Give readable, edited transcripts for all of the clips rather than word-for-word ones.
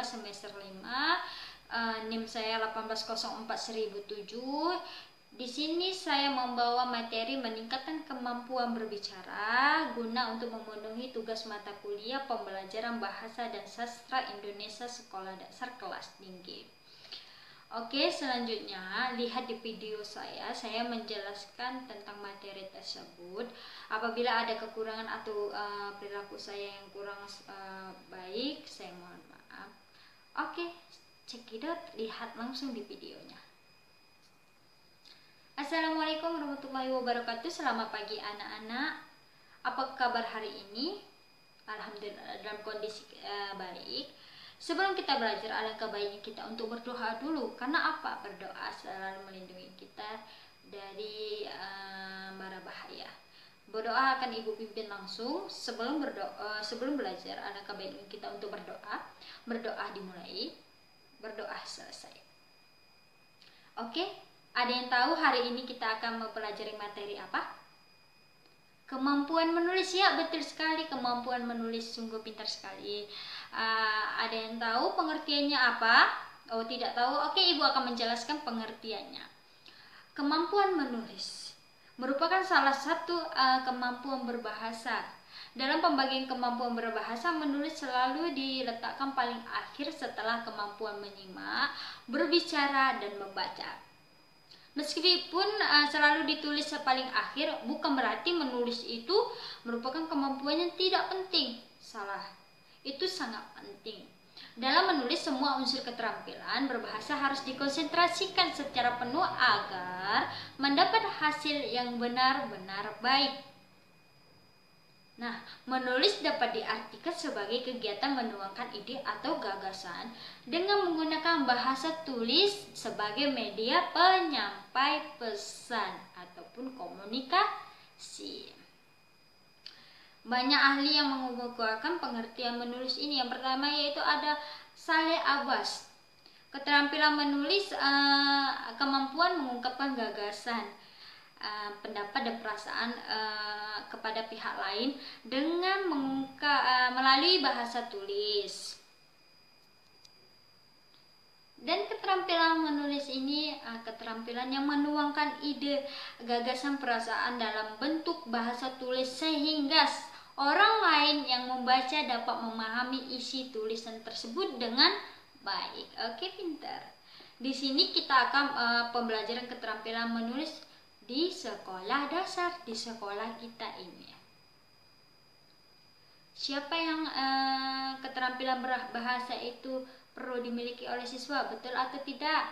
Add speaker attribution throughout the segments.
Speaker 1: semester 5. NIM saya 1804007. Di sini saya membawa materi meningkatkan kemampuan berbicara guna untuk memenuhi tugas mata kuliah pembelajaran bahasa dan sastra Indonesia sekolah dasar kelas tinggi. Oke, selanjutnya lihat di video saya menjelaskan tentang materi tersebut. Apabila ada kekurangan atau perilaku saya yang kurang baik, saya mohon maaf. Oke, cekidot, lihat langsung di videonya. Assalamualaikum warahmatullahi wabarakatuh. Selamat pagi anak-anak. Apa kabar hari ini? Alhamdulillah dalam kondisi baik. Sebelum kita belajar, alangkah baiknya kita untuk berdoa dulu. Karena apa? Berdoa selalu melindungi kita dari mara bahaya. Berdoa akan Ibu pimpin langsung. Sebelum belajar, alangkah baiknya kita untuk berdoa. Berdoa dimulai, berdoa selesai. Oke, ada yang tahu hari ini kita akan mempelajari materi apa? Kemampuan menulis. Ya, betul sekali, kemampuan menulis, sungguh pintar sekali. Ada yang tahu pengertiannya apa? Oh, tidak tahu? Oke, Ibu akan menjelaskan pengertiannya. Kemampuan menulis merupakan salah satu kemampuan berbahasa. Dalam pembagian kemampuan berbahasa, menulis selalu diletakkan paling akhir setelah kemampuan menyimak, berbicara, dan membaca. Meskipun selalu ditulis paling akhir, bukan berarti menulis itu merupakan kemampuan yang tidak penting. Salah, itu sangat penting. Dalam menulis, semua unsur keterampilan berbahasa harus dikonsentrasikan secara penuh agar mendapat hasil yang benar-benar baik. Nah, menulis dapat diartikan sebagai kegiatan menuangkan ide atau gagasan dengan menggunakan bahasa tulis sebagai media penyampai pesan ataupun komunikasi. Banyak ahli yang mengukuhkan pengertian menulis ini. Yang pertama yaitu ada Saleh Abbas. Keterampilan menulis, kemampuan mengungkapkan gagasan, pendapat dan perasaan kepada pihak lain dengan melalui bahasa tulis. Dan keterampilan menulis ini keterampilan yang menuangkan ide, gagasan, perasaan dalam bentuk bahasa tulis sehingga orang lain yang membaca dapat memahami isi tulisan tersebut dengan baik. Oke, pintar. Di sini kita akan pembelajaran keterampilan menulis di sekolah dasar, di sekolah kita ini. Siapa yang keterampilan berbahasa itu perlu dimiliki oleh siswa, betul atau tidak?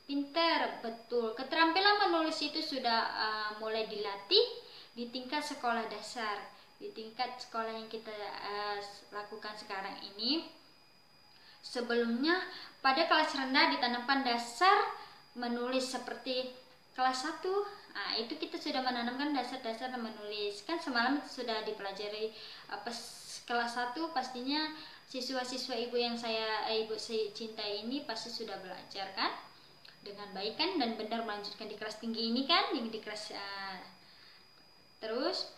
Speaker 1: Pintar, betul. Keterampilan menulis itu sudah mulai dilatih di tingkat sekolah dasar, di tingkat sekolah yang kita lakukan sekarang ini. Sebelumnya pada kelas rendah ditanamkan dasar menulis seperti kelas 1, itu kita sudah menanamkan dasar-dasar menulis. Kan semalam sudah dipelajari kelas 1, pastinya siswa-siswa ibu yang ibu cintai ini pasti sudah belajar kan dengan baik kan, dan benar melanjutkan di kelas tinggi ini kan, yang di kelas terus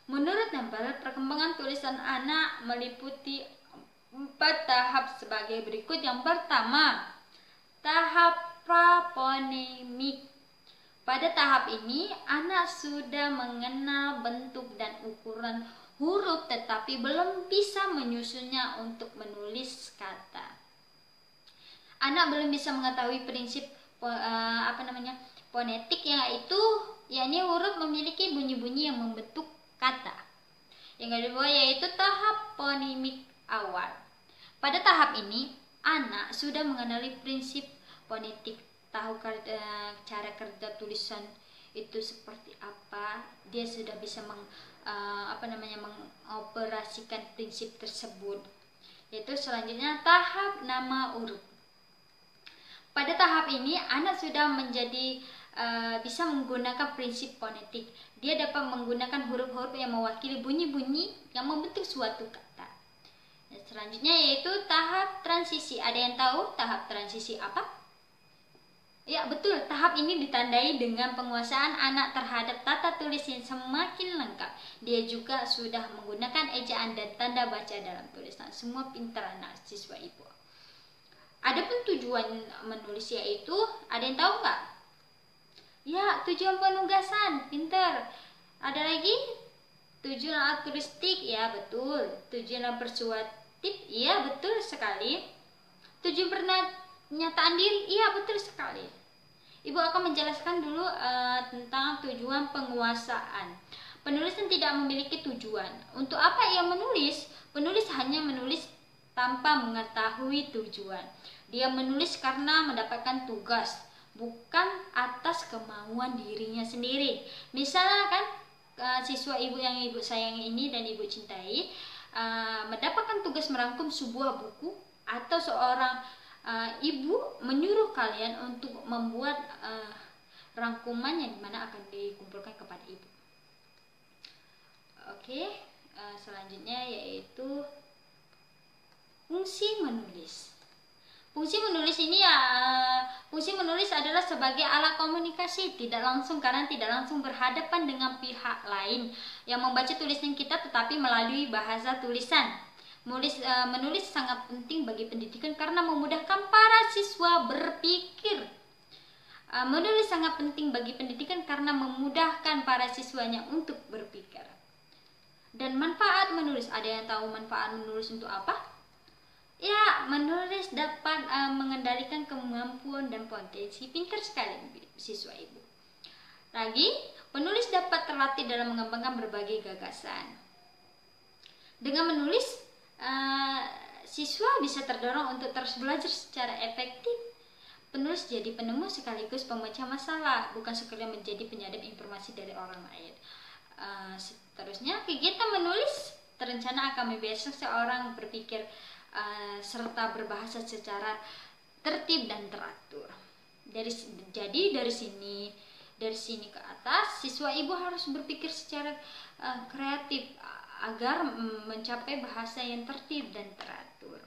Speaker 1: menurut Nambal, perkembangan tulisan anak meliputi 4 tahap sebagai berikut. Yang pertama, tahap praponemik. Pada tahap ini, anak sudah mengenal bentuk dan ukuran huruf tetapi belum bisa menyusunnya untuk menulis kata. Anak belum bisa mengetahui prinsip fonetik, yakni huruf memiliki bunyi-bunyi yang membentuk kata. Yang kedua yaitu tahap fonemik awal. Pada tahap ini, anak sudah mengenali prinsip fonetik, tahu cara kerja tulisan itu seperti apa. Dia sudah bisa mengoperasikan prinsip tersebut. Yaitu selanjutnya tahap nama huruf. Pada tahap ini, anak sudah menjadi bisa menggunakan prinsip fonetik. Dia dapat menggunakan huruf-huruf yang mewakili bunyi-bunyi yang membentuk suatu kata. Selanjutnya yaitu tahap transisi. Ada yang tahu tahap transisi apa? Ya betul, tahap ini ditandai dengan penguasaan anak terhadap tata tulis yang semakin lengkap. Dia juga sudah menggunakan ejaan dan tanda baca dalam tulisan. Semua pintar anak siswa ibu. Adapun tujuan menulis yaitu, ada yang tahu nggak? Ya, tujuan penugasan, pintar. Ada lagi? Tujuan altruistik, ya betul. Tujuan persuasif, iya betul sekali. Tujuan pernyataan diri, iya betul sekali. Ibu akan menjelaskan dulu tentang tujuan penguasaan. Penulis yang tidak memiliki tujuan. Untuk apa ia menulis? Penulis hanya menulis tanpa mengetahui tujuan. Dia menulis karena mendapatkan tugas, bukan atas kemauan dirinya sendiri. Misalnya kan, siswa ibu yang ibu sayangi ini dan ibu cintai mendapatkan tugas merangkum sebuah buku, atau seorang ibu menyuruh kalian untuk membuat rangkuman yang dimana akan dikumpulkan kepada ibu. Oke, selanjutnya yaitu fungsi menulis. Fungsi menulis ini fungsi menulis adalah sebagai alat komunikasi tidak langsung, karena tidak langsung berhadapan dengan pihak lain yang membaca tulisan kita, tetapi melalui bahasa tulisan. Menulis sangat penting bagi pendidikan karena memudahkan para siswa berpikir. Menulis sangat penting bagi pendidikan karena memudahkan para siswanya untuk berpikir. Dan manfaat menulis, ada yang tahu manfaat menulis untuk apa? Ya, menulis dapat mengendalikan kemampuan dan potensi. Pintar sekali siswa ibu. Lagi, penulis dapat terlatih dalam mengembangkan berbagai gagasan. Dengan menulis, siswa bisa terdorong untuk terus belajar secara efektif. Penulis jadi penemu sekaligus pemecah masalah, bukan sekedar menjadi penyadap informasi dari orang lain. Seterusnya, kegiatan menulis terencana akan membiasakan seorang berpikir serta berbahasa secara tertib dan teratur. Jadi dari sini ke atas, siswa ibu harus berpikir secara kreatif agar mencapai bahasa yang tertib dan teratur.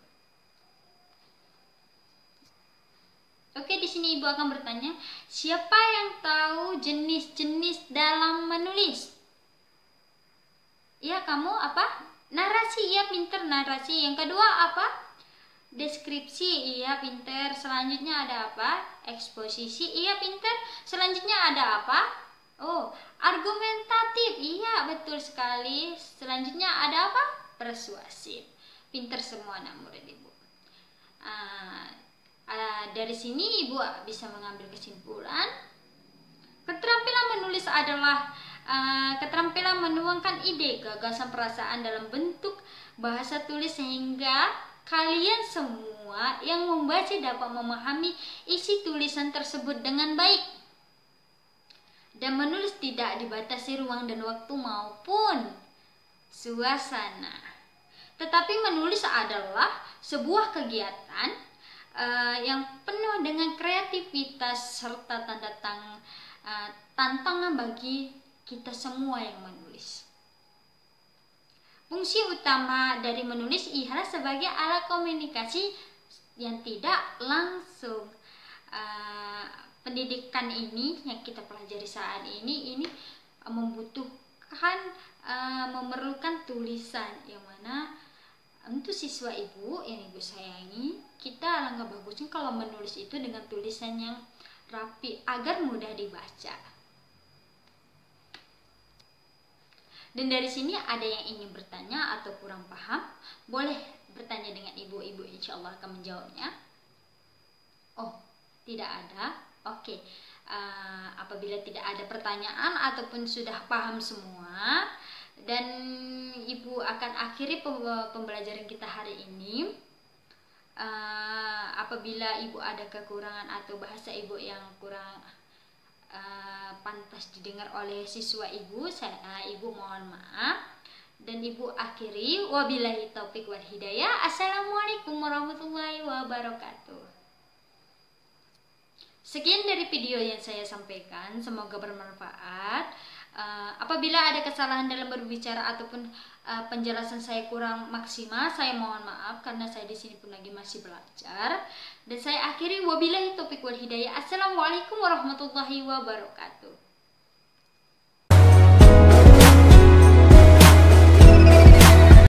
Speaker 1: Oke, di sini ibu akan bertanya, siapa yang tahu jenis-jenis dalam menulis? Ya, kamu apa? Narasi, iya pinter narasi. Yang kedua apa? Deskripsi, iya pinter. Selanjutnya ada apa? Eksposisi, iya pinter. Selanjutnya ada apa? Oh, argumentatif, iya betul sekali. Selanjutnya ada apa? Persuasif. Pinter semua anak murid ibu. Dari sini ibu bisa mengambil kesimpulan. Keterampilan menulis adalah keterampilan menuangkan ide, gagasan, perasaan dalam bentuk bahasa tulis sehingga kalian semua yang membaca dapat memahami isi tulisan tersebut dengan baik. Dan menulis tidak dibatasi ruang dan waktu maupun suasana. Tetapi menulis adalah sebuah kegiatan yang penuh dengan kreativitas serta tantangan bagi kita semua yang menulis. Fungsi utama dari menulis ialah sebagai alat komunikasi yang tidak langsung. Pendidikan ini yang kita pelajari saat ini memerlukan tulisan, yang mana untuk siswa ibu yang ibu sayangi, kita alangkah bagusnya kalau menulis itu dengan tulisan yang rapi agar mudah dibaca. Dan dari sini ada yang ingin bertanya atau kurang paham, boleh bertanya dengan ibu-ibu, insya Allah akan menjawabnya. Oh, tidak ada? Oke. Apabila tidak ada pertanyaan ataupun sudah paham semua, dan ibu akan akhiri pembelajaran kita hari ini. Apabila ibu ada kekurangan atau bahasa ibu yang kurang pantas didengar oleh siswa ibu, ibu mohon maaf. Dan ibu akhiri, wabillahi taufik wal hidayah. Assalamualaikum warahmatullahi wabarakatuh. Sekian dari video yang saya sampaikan, semoga bermanfaat. Apabila ada kesalahan dalam berbicara ataupun penjelasan saya kurang maksimal, saya mohon maaf karena saya di sini pun lagi masih belajar. Dan saya akhiri, wabillahi taufiq wal hidayah. Assalamualaikum warahmatullahi wabarakatuh.